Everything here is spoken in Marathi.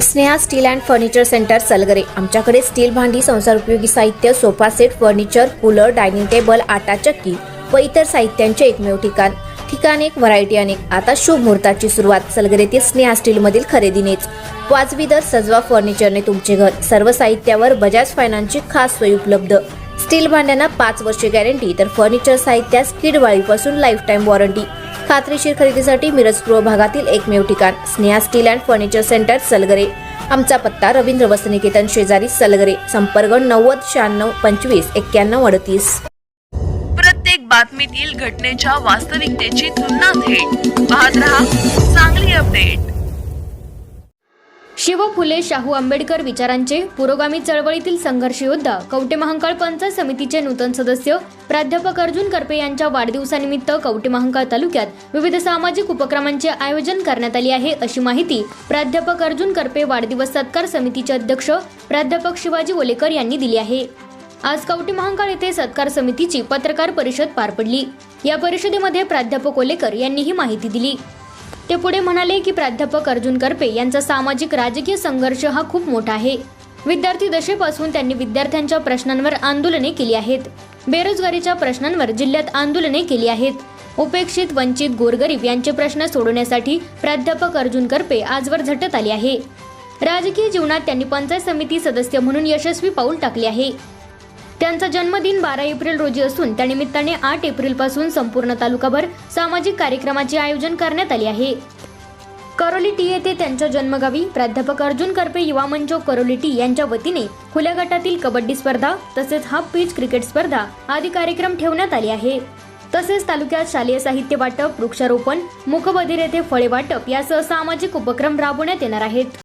Sneha steel and furniture centre Salgare. आमच्याकडे स्टील भांडी, संसारोपयोगी साहित्य, sofa set, furniture, cooler, dining table, आटा चक्की व इतर साहित्यांचे एकमेव ठिकाण एक, व्हरायटी अनेक। आता शुभ मुहूर्ताची सुरुवात सलगरेतील स्नेहा स्टील मधील खरेदीनेच। वाजवी दर, सजवा फर्निचरने तुमचे घर। सर्व साहित्यावर बजाज फायनान्सची खास सोय उपलब्ध। स्टील भांड्यांना 5 वर्षे गॅरंटी, तर फर्निचर साहित्यास किडवाळीपासून लाईफ टाइम वॉरंटी। खात्रीशीर खरेदीसाठी मिरज पूर्व भागातील एकमेव ठिकाण Sneha steel and furniture centre Salgare. आमचा पत्ता रवींद्र वस्त्रनिकेतन शेजारी सलगरे। संपर्क 90 96 25 91 38। प्रत्येक बातमीतील घटनेच्या वास्तविकतेची तुलना थेट पाहत रहा चांगली अपडेट। शिव फुले शाहू आंबेडकर विचारांचे पुरोगामी चळवळीतील संघर्ष योद्धा, कवठे महांकाळ पंचायत समितीचे नूतन सदस्य प्राध्यापक अर्जुन करपे यांच्या वाढदिवसानिमित्त कवठे महांकाळ तालुक्यात विविध सामाजिक उपक्रमांचे आयोजन करण्यात आले आहे, अशी माहिती प्राध्यापक अर्जुन करपे वाढदिवस सत्कार समितीचे अध्यक्ष प्राध्यापक शिवाजी ओलेकर यांनी दिली आहे। आज कवठे महांकाळ येथे सत्कार समितीची पत्रकार परिषद पार पडली। या परिषदेमध्ये प्राध्यापक ओलेकर यांनी ही माहिती दिली। ते पुढे म्हणाले की प्राध्यापक अर्जुन करपे यांचा सामाजिक राजकीय संघर्ष हा खूप मोठा आहे। विद्यार्थी दशेपासून त्यांनी विद्यार्थ्यांच्या प्रश्नांवर आंदोलने केली आहेत। बेरोजगारीच्या प्रश्नांवर जिल्ह्यात आंदोलने केली आहेत। उपेक्षित, वंचित, गोरगरीब यांचे प्रश्न सोडवण्यासाठी प्राध्यापक अर्जुन करपे आजवर झटत आले आहे। राजकीय जीवनात त्यांनी पंचायत समिती सदस्य म्हणून यशस्वी पाऊल टाकले आहे। त्यांचा जन्मदिन 12 एप्रिल रोजी असून त्यानिमित्ताने 8 एप्रिल पासून संपूर्ण तालुकाभर सामाजिक कार्यक्रमाचे आयोजन करण्यात आले आहे। करोली टी येथे त्यांच्या जन्मगावी प्राध्यापक अर्जुन करपे युवा मंच करोली टी यांच्या वतीने खुल्या गटातील कबड्डी स्पर्धा तसेच हाफ पिच क्रिकेट स्पर्धा आदी कार्यक्रम ठेवण्यात आले आहे। तसेच तालुक्यात शालेय साहित्य वाटप, वृक्षारोपण, मुकबधीर येथे फळे वाटप यासह सामाजिक उपक्रम राबवण्यात येणार आहेत।